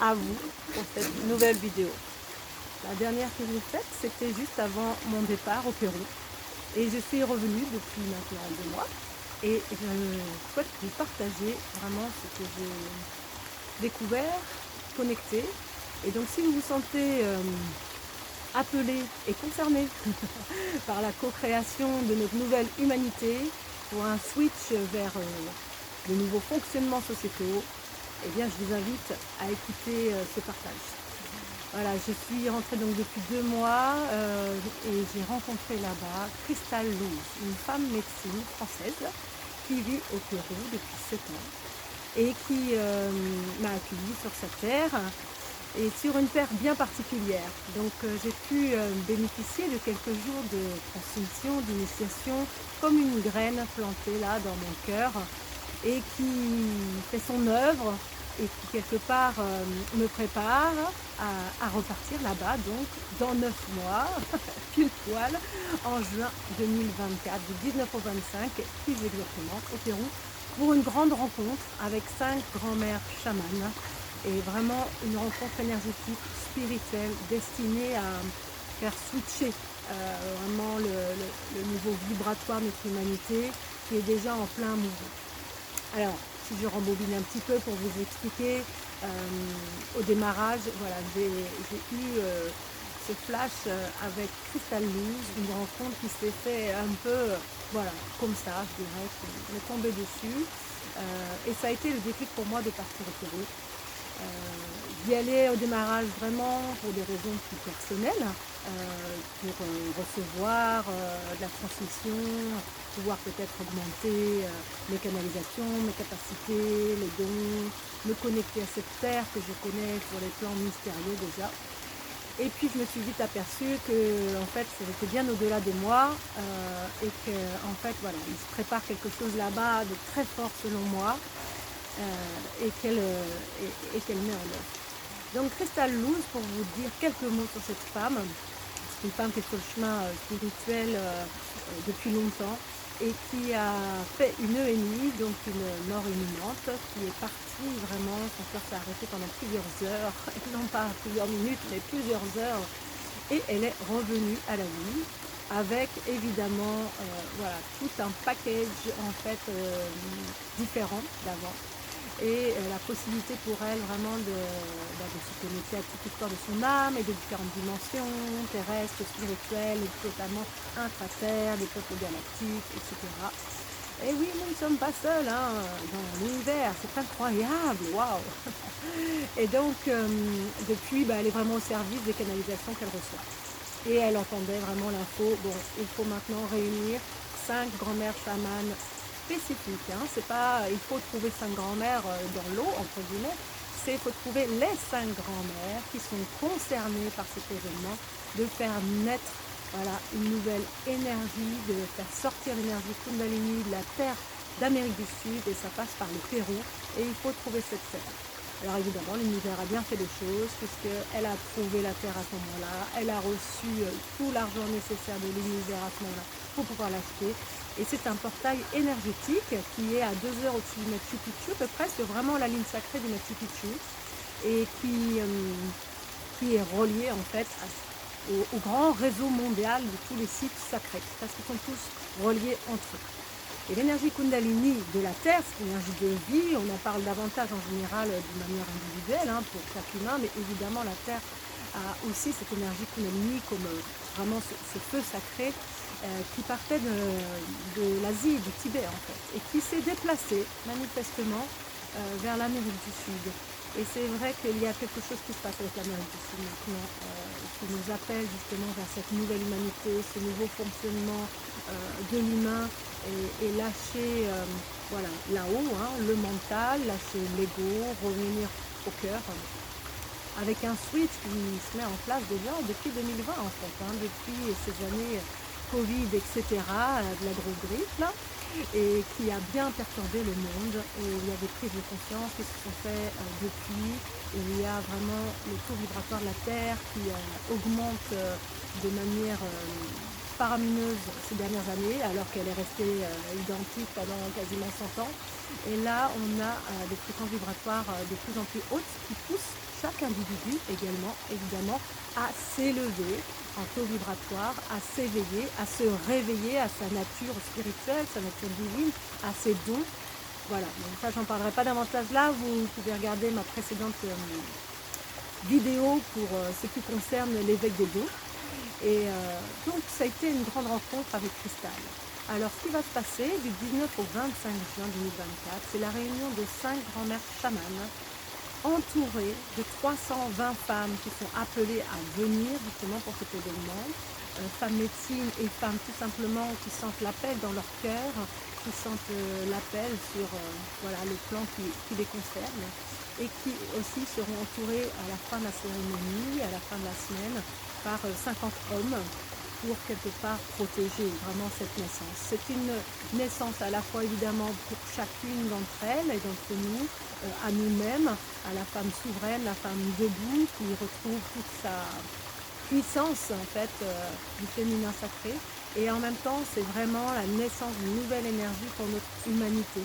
à vous pour cette nouvelle vidéo. La dernière que j'ai faite, c'était juste avant mon départ au Pérou. Et je suis revenue depuis maintenant 2 mois. Et je souhaite vous partager vraiment ce que j'ai découvert, connecté. Et donc si vous vous sentez appelé et concerné par la co-création de notre nouvelle humanité, pour un switch vers de nouveaux fonctionnements sociétaux, eh bien je vous invite à écouter ce partage. Voilà, je suis rentrée donc depuis 2 mois et j'ai rencontré là-bas Crystal Luz, une femme médecine française qui vit au Pérou depuis 7 ans et qui m'a accueillie sur sa terre et sur une terre bien particulière. Donc j'ai pu bénéficier de quelques jours de transmission, d'initiation, comme une graine plantée là dans mon cœur et qui fait son œuvre et qui quelque part me prépare à repartir là-bas, donc dans 9 mois, pile poil, en juin 2024, du 19 au 25, plus exactement, au Pérou, pour une grande rencontre avec 5 grands-mères chamanes et vraiment une rencontre énergétique, spirituelle, destinée à faire switcher vraiment le niveau vibratoire de notre humanité qui est déjà en plein mouvement. Alors, si je rembobine un petit peu pour vous expliquer, au démarrage, voilà, j'ai eu ce flash avec Crystal Luz, une rencontre qui s'est fait un peu, voilà, comme ça, je dirais, qui m'est tombée dessus. Et ça a été le déclic pour moi de partir au Pérou. J'y allais au démarrage vraiment pour des raisons plus personnelles, pour recevoir de la transmission, pouvoir peut-être augmenter mes canalisations, mes capacités, les dons, me connecter à cette terre que je connais sur les plans mystérieux déjà. Et puis je me suis vite aperçue que en fait c'était bien au-delà de moi et que en fait voilà, il se prépare quelque chose là-bas de très fort selon moi et qu'elle met en œuvre. Donc Crystal Luz, pour vous dire quelques mots sur cette femme, c'est une femme qui est sur le chemin spirituel depuis longtemps et qui a fait une EMI, donc une mort imminente, qui est partie vraiment, son cœur s'est arrêté pendant plusieurs heures, non pas plusieurs minutes, mais plusieurs heures, et elle est revenue à la vie avec évidemment voilà, tout un package en fait différent d'avant et la possibilité pour elle vraiment de se connecter à toute l'histoire de son âme et de différentes dimensions terrestres, spirituelles, totalement intra-terre, des peuples galactiques, etc. Et oui, nous ne sommes pas seuls hein, dans l'univers, c'est incroyable, waouh. Et donc, depuis, elle est vraiment au service des canalisations qu'elle reçoit. Et elle entendait vraiment l'info, bon, il faut maintenant réunir 5 grand-mères chamanes spécifiques. Hein. C'est pas, il faut trouver 5 grand-mères dans l'eau, entre guillemets, c'est il faut trouver les 5 grand-mères qui sont concernées par cet événement, de faire naître voilà, une nouvelle énergie, de faire sortir l'énergie Kundalini de la terre d'Amérique du Sud, et ça passe par le Pérou, et il faut trouver cette terre. Alors évidemment, l'univers a bien fait des choses, puisqu'elle a trouvé la terre à ce moment-là, elle a reçu tout l'argent nécessaire de l'univers à ce moment-là pour pouvoir l'acheter. Et c'est un portail énergétique qui est à 2 heures au-dessus du Machu Picchu, à peu près, c'est vraiment la ligne sacrée du Machu Picchu, et qui est relié en fait au grand réseau mondial de tous les sites sacrés, parce qu'ils sont tous reliés entre eux. Et l'énergie Kundalini de la Terre, c'est une énergie de vie, on en parle davantage en général de manière individuelle hein, pour chaque humain, mais évidemment la Terre a aussi cette énergie Kundalini comme vraiment ce feu sacré qui partait de l'Asie, du Tibet en fait, et qui s'est déplacé manifestement vers l'Amérique du Sud. Et c'est vrai qu'il y a quelque chose qui se passe avec l'Amérique du Sud maintenant, qui nous appelle justement vers cette nouvelle humanité, ce nouveau fonctionnement de l'humain et lâcher voilà, là-haut, hein, le mental, lâcher l'ego, revenir au cœur, avec un switch qui se met en place déjà depuis 2020 en fait, hein, depuis ces années Covid, etc., de la grosse griffe là, et qui a bien perturbé le monde. Et il y a des prises de conscience qui se sont faites depuis. Et il y a vraiment le taux vibratoire de la Terre qui augmente de manière faramineuse ces dernières années, alors qu'elle est restée identique pendant quasiment 100 ans. Et là, on a des fréquences vibratoires de plus en plus hautes qui poussent chaque individu également, évidemment, à s'élever en taux vibratoire, à s'éveiller, à se réveiller à sa nature spirituelle, sa nature divine, à ses dons. Voilà, donc ça, j'en parlerai pas davantage là. Vous pouvez regarder ma précédente vidéo pour ce qui concerne l'éveil des dons. Et donc ça a été une grande rencontre avec Cristal. Alors ce qui va se passer du 19 au 25 juin 2024, c'est la réunion de 5 grands-mères chamanes entourées de 320 femmes qui sont appelées à venir justement pour cet événement. Femmes médecines et femmes tout simplement qui sentent l'appel dans leur cœur, qui sentent l'appel sur voilà, le plan qui les concerne, et qui aussi seront entourées à la fin de la cérémonie, à la fin de la semaine, par 50 hommes pour quelque part protéger vraiment cette naissance. C'est une naissance à la fois évidemment pour chacune d'entre elles et d'entre nous, à nous-mêmes, à la femme souveraine, la femme debout qui retrouve toute sa puissance en fait du féminin sacré, et en même temps c'est vraiment la naissance d'une nouvelle énergie pour notre humanité,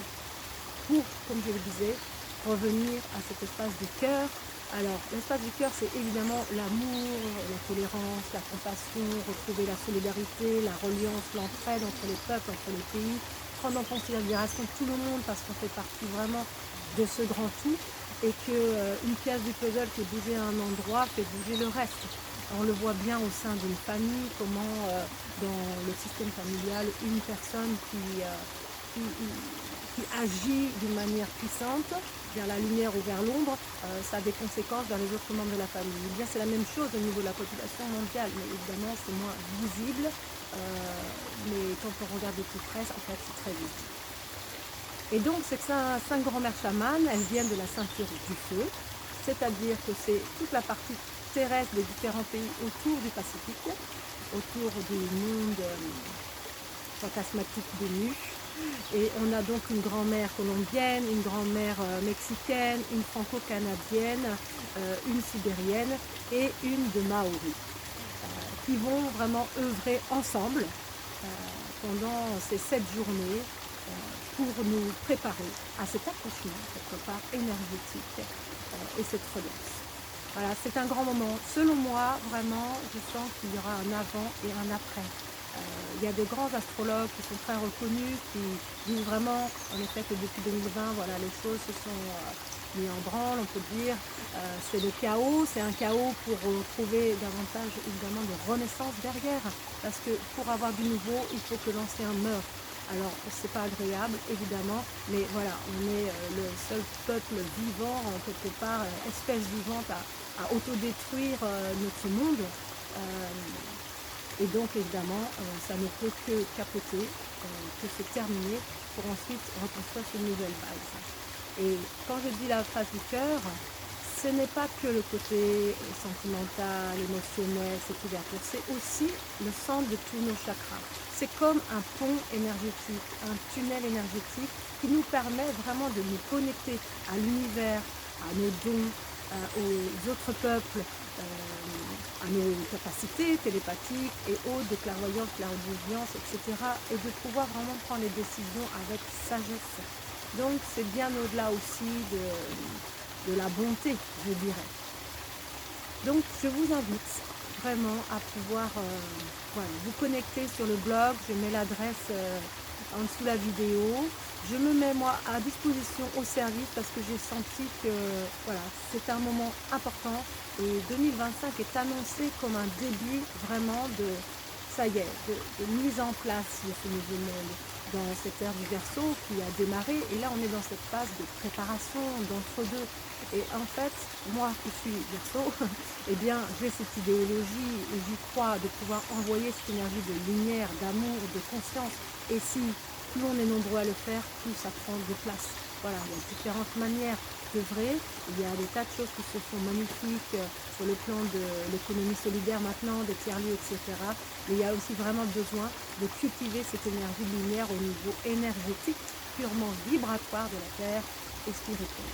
pour, comme je le disais, revenir à cet espace du cœur. Alors, l'espace du cœur, c'est évidemment l'amour, la tolérance, la compassion, retrouver la solidarité, la reliance, l'entraide entre les peuples, entre les pays, prendre en considération tout le monde parce qu'on fait partie vraiment de ce grand tout, et qu'une pièce du puzzle qui est bougée à un endroit fait bouger le reste. On le voit bien au sein d'une famille, comment dans le système familial, une personne qui agit d'une manière puissante vers la lumière ou vers l'ombre, ça a des conséquences dans les autres membres de la famille. Eh bien, c'est la même chose au niveau de la population mondiale, mais évidemment c'est moins visible, mais quand on regarde de plus près, en fait c'est très visible. Et donc c'est que ça, 5 grands-mères chamanes, elles viennent de la ceinture du feu, c'est-à-dire que c'est toute la partie terrestre des différents pays autour du Pacifique, autour du monde fantasmatique des nus. Et on a donc une grand-mère colombienne, une grand-mère mexicaine, une franco-canadienne, une sibérienne et une de Maori, qui vont vraiment œuvrer ensemble pendant ces 7 journées pour nous préparer à cet accouchement, quelque part énergétique, et cette relance. Voilà, c'est un grand moment. Selon moi, vraiment, je sens qu'il y aura un avant et un après. Il y a de grands astrologues qui sont très reconnus, qui disent vraiment, en effet, que depuis 2020, voilà, les choses se sont mises en branle, on peut dire. C'est le chaos, c'est un chaos pour trouver davantage, évidemment, de renaissance derrière. Parce que pour avoir du nouveau, il faut que l'ancien meure. Alors, c'est pas agréable, évidemment, mais voilà, on est le seul peuple vivant, en quelque part, espèce vivante à autodétruire notre monde. Et donc, évidemment, ça ne peut que capoter, que se terminer, pour ensuite reconstruire une nouvelle base. Et quand je dis la phase du cœur, ce n'est pas que le côté sentimental, émotionnel, cette ouverture, c'est aussi le centre de tous nos chakras. C'est comme un pont énergétique, un tunnel énergétique qui nous permet vraiment de nous connecter à l'univers, à nos dons, aux autres peuples, à nos capacités télépathiques et autres, de clairvoyance, clairaudience, etc. Et de pouvoir vraiment prendre les décisions avec sagesse. Donc c'est bien au-delà aussi de la bonté, je dirais. Donc je vous invite vraiment à pouvoir voilà, vous connecter sur le blog. Je mets l'adresse en dessous de la vidéo. Je me mets moi à disposition au service parce que j'ai senti que voilà, c'est un moment important, et 2025 est annoncé comme un début vraiment de, ça y est, de mise en place de ce nouveau monde dans cette ère du Verseau qui a démarré, et là on est dans cette phase de préparation d'entre-deux. Et en fait, moi qui suis Verseau, eh bien j'ai cette idéologie et j'y crois de pouvoir envoyer cette énergie de lumière, d'amour, de conscience. Et si plus on est nombreux à le faire, plus ça prend de place. Voilà, il y a différentes manières d'œuvrer. Il y a des tas de choses qui se font magnifiques sur le plan de l'économie solidaire maintenant, des tiers-lieux, etc. Mais il y a aussi vraiment besoin de cultiver cette énergie de lumière au niveau énergétique, purement vibratoire de la Terre et spirituelle.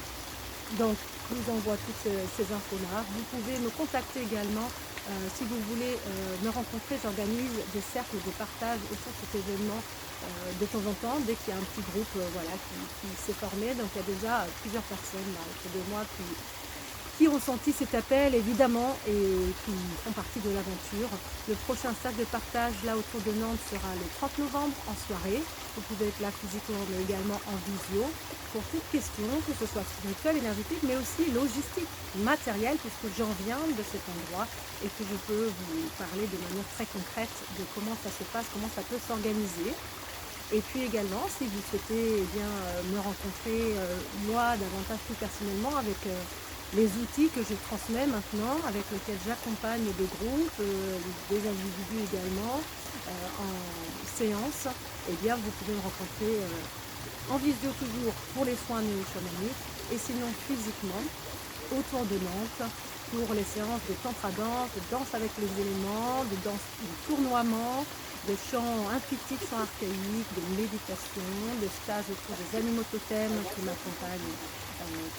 Donc, je vous envoie toutes ces infos-là. Vous pouvez me contacter également Si vous voulez me rencontrer, j'organise des cercles de partage autour de cet événement de temps en temps, dès qu'il y a un petit groupe voilà, qui s'est formé. Donc il y a déjà plusieurs personnes là, autour de moi qui ont senti cet appel évidemment et qui font partie de l'aventure. Le prochain cercle de partage là autour de Nantes sera le 30 novembre en soirée. Vous pouvez être là physiquement mais également en visio pour toute question, que ce soit spirituelle, énergétique, mais aussi logistique, matérielle, puisque j'en viens de cet endroit et que je peux vous parler de manière très concrète de comment ça se passe, comment ça peut s'organiser. Et puis également, si vous souhaitez me rencontrer moi davantage plus personnellement avec les outils que je transmets maintenant, avec lesquels j'accompagne des groupes, des individus également en séance, eh bien vous pouvez me rencontrer en visio toujours pour les soins néo-chamaniques et sinon physiquement autour de Nantes pour les séances de tantra danse, de danse avec les éléments, de danse de tournoiement, de chants intuitifs, chants archaïques, de méditation, de stages autour des animaux totems qui m'accompagnent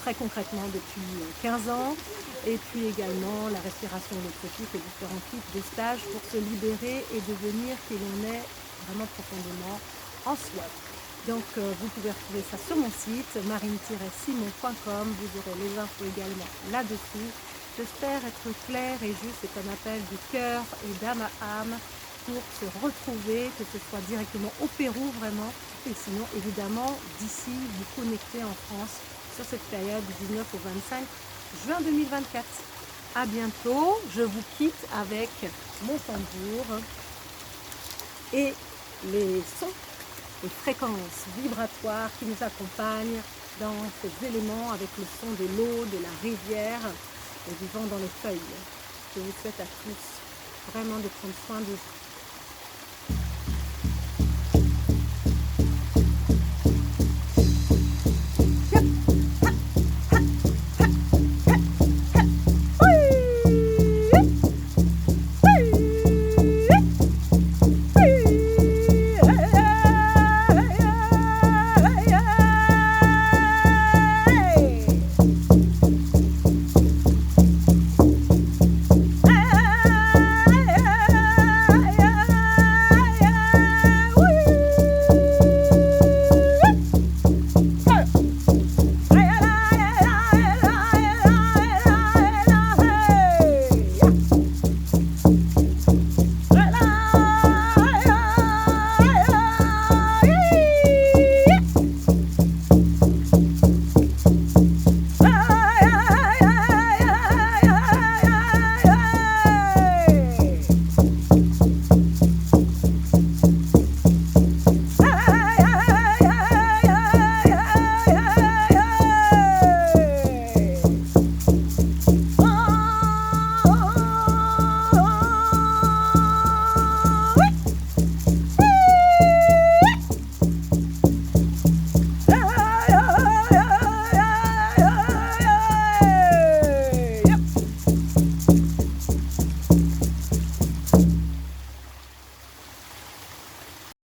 très concrètement depuis 15 ans, et puis également la respiration holotropique et différents types de stages pour se libérer et devenir qui l'on est vraiment profondément en soi. Donc vous pouvez retrouver ça sur mon site marine-simon.com, vous aurez les infos également là-dessus. J'espère être claire et juste, c'est un appel du cœur et d'âme à âme pour se retrouver, que ce soit directement au Pérou vraiment, et sinon évidemment d'ici vous connecter en France sur cette période du 19 au 25 juin 2024. À bientôt, je vous quitte avec mon tambour et les sons et fréquences vibratoires qui nous accompagnent dans ces éléments avec le son de l'eau, de la rivière et du vent dans les feuilles. Je vous souhaite à tous vraiment de prendre soin de vous.